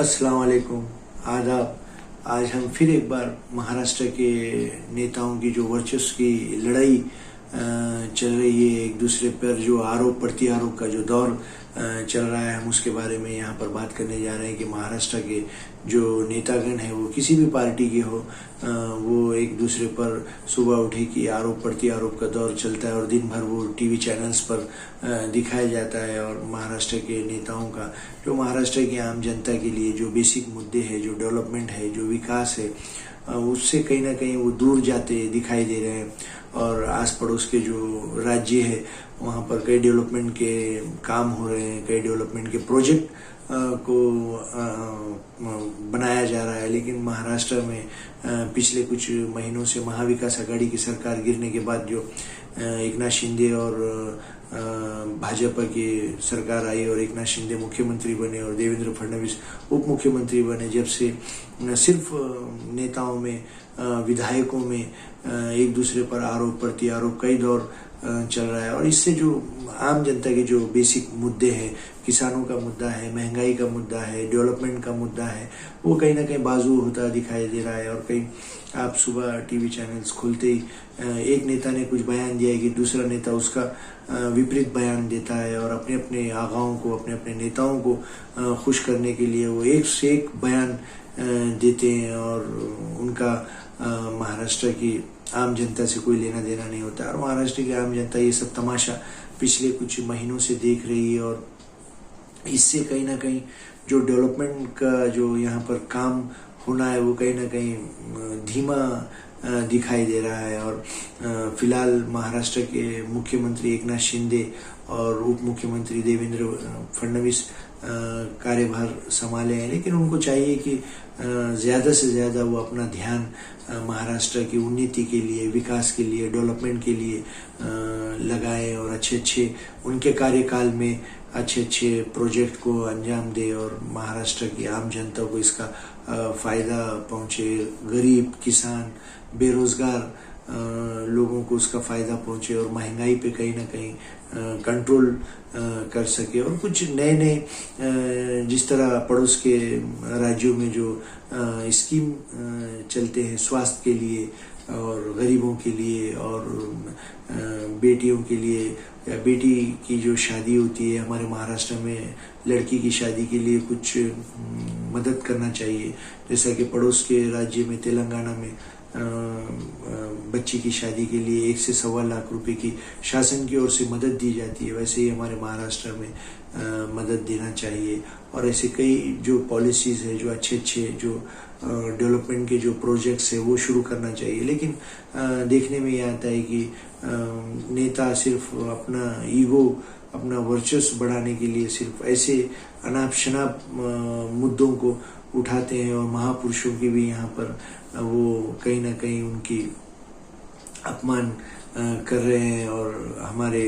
अस्सलाम वालेकुम, आदाब। आज हम फिर एक बार महाराष्ट्र के नेताओं की जो वर्चस्व की लड़ाई चल रही है, एक दूसरे पर जो आरोप प्रति आरोप का जो दौर चल रहा है, हम उसके बारे में यहाँ पर बात करने जा रहे हैं कि महाराष्ट्र के जो नेतागण हैं वो किसी भी पार्टी के हो, वो एक दूसरे पर सुबह उठे कि आरोप प्रति आरोप का दौर चलता है और दिन भर वो टीवी चैनल्स पर दिखाया जाता है। और महाराष्ट्र के नेताओं का जो महाराष्ट्र की आम जनता के लिए जो बेसिक मुद्दे हैं, जो डेवलपमेंट है, जो विकास है, उससे कहीं ना कहीं वो दूर जाते दिखाई दे रहे हैं। और आस पड़ोस के जो राज्य है वहाँ पर कई डेवलपमेंट के काम हो रहे हैं, कई डेवलपमेंट के प्रोजेक्ट को बनाया जा रहा है। लेकिन महाराष्ट्र में पिछले कुछ महीनों से महाविकास आघाड़ी की सरकार गिरने के बाद जो एकनाथ शिंदे और भाजपा की सरकार आई और एकनाथ शिंदे मुख्यमंत्री बने और देवेंद्र फडणवीस उप मुख्यमंत्री बने, जब से सिर्फ नेताओं में, विधायकों में एक दूसरे पर आरोप प्रति आरोप कई दौर चल रहा है। और इससे जो आम जनता के जो बेसिक मुद्दे हैं, किसानों का मुद्दा है, महंगाई का मुद्दा है, डेवलपमेंट का मुद्दा है, वो कहीं ना कहीं बाजू होता दिखाई दे रहा है। और कहीं आप सुबह टीवी चैनल्स खोलते ही एक नेता ने कुछ बयान दिया है कि दूसरा नेता उसका विपरीत बयान देता है और अपने अपने आगाओं को, अपने अपने नेताओं को खुश करने के लिए वो एक से एक बयान देते हैं और उनका महाराष्ट्र की आम जनता से कोई लेना देना नहीं होता। और महाराष्ट्र की आम जनता ये सब तमाशा पिछले कुछ महीनों से देख रही है और इससे कहीं ना कहीं जो डेवलपमेंट का जो यहाँ पर काम होना है वो कहीं ना कहीं धीमा दिखाई दे रहा है। और फिलहाल महाराष्ट्र के मुख्यमंत्री एकनाथ शिंदे और उप मुख्यमंत्री देवेंद्र फडणवीस कार्यभार संभाले हैं, लेकिन उनको चाहिए कि ज़्यादा से ज़्यादा वो अपना ध्यान महाराष्ट्र की उन्नति के लिए, विकास के लिए, डेवलपमेंट के लिए लगाएं और अच्छे अच्छे उनके कार्यकाल में अच्छे अच्छे प्रोजेक्ट को अंजाम दे और महाराष्ट्र की आम जनता को इसका फ़ायदा पहुँचे। गरीब, किसान, बेरोज़गार लोगों को उसका फ़ायदा पहुँचे और महंगाई पे कहीं ना कहीं कंट्रोल कर सके। और कुछ नए नए जिस तरह पड़ोस के राज्यों में जो स्कीम चलते हैं स्वास्थ्य के लिए और गरीबों के लिए और बेटियों के लिए, या बेटी की जो शादी होती है, हमारे महाराष्ट्र में लड़की की शादी के लिए कुछ मदद करना चाहिए। जैसा कि पड़ोस के राज्य में तेलंगाना में बच्ची की शादी के लिए 1 से सवा लाख रुपए की शासन की ओर से मदद दी जाती है, वैसे ही हमारे महाराष्ट्र में मदद देना चाहिए। और ऐसे कई जो पॉलिसीज़ है, जो अच्छे अच्छे जो डेवलपमेंट के जो प्रोजेक्ट्स है वो शुरू करना चाहिए। लेकिन देखने में ये आता है कि नेता सिर्फ अपना ईगो, अपना वर्चस्व बढ़ाने के लिए सिर्फ ऐसे अनाप शनाप मुद्दों को उठाते हैं और महापुरुषों की भी यहाँ पर वो कहीं ना कहीं उनकी अपमान कर रहे हैं। और हमारे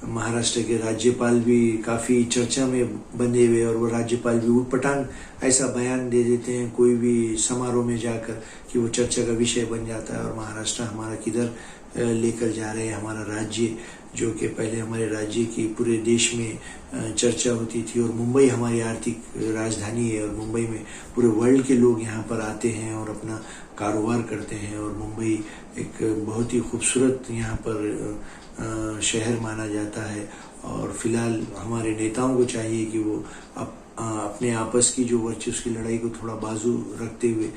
महाराष्ट्र के राज्यपाल भी काफ़ी चर्चा में बंधे हुए और वो राज्यपाल भी उटपटांग ऐसा बयान दे देते हैं कोई भी समारोह में जाकर कि वो चर्चा का विषय बन जाता है। और महाराष्ट्र हमारा किधर लेकर जा रहे हैं, हमारा राज्य जो कि पहले हमारे राज्य की पूरे देश में चर्चा होती थी और मुंबई हमारी आर्थिक राजधानी है और मुंबई में पूरे वर्ल्ड के लोग यहाँ पर आते हैं और अपना कारोबार करते हैं। और मुंबई एक बहुत ही खूबसूरत यहाँ पर शहर माना जाता है। और फिलहाल हमारे नेताओं को चाहिए कि वो अपने आपस की जो वर्चस्व की लड़ाई को थोड़ा बाजू रखते हुए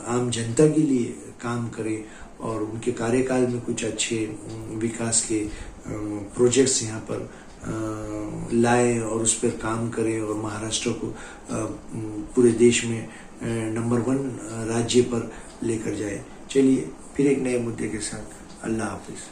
आम जनता के लिए काम करें और उनके कार्यकाल में कुछ अच्छे विकास के प्रोजेक्ट्स यहाँ पर लाएं और उस पर काम करें और महाराष्ट्र को पूरे देश में नंबर 1 राज्य पर लेकर जाए। चलिए फिर एक नए मुद्दे के साथ, अल्लाह हाफिज़।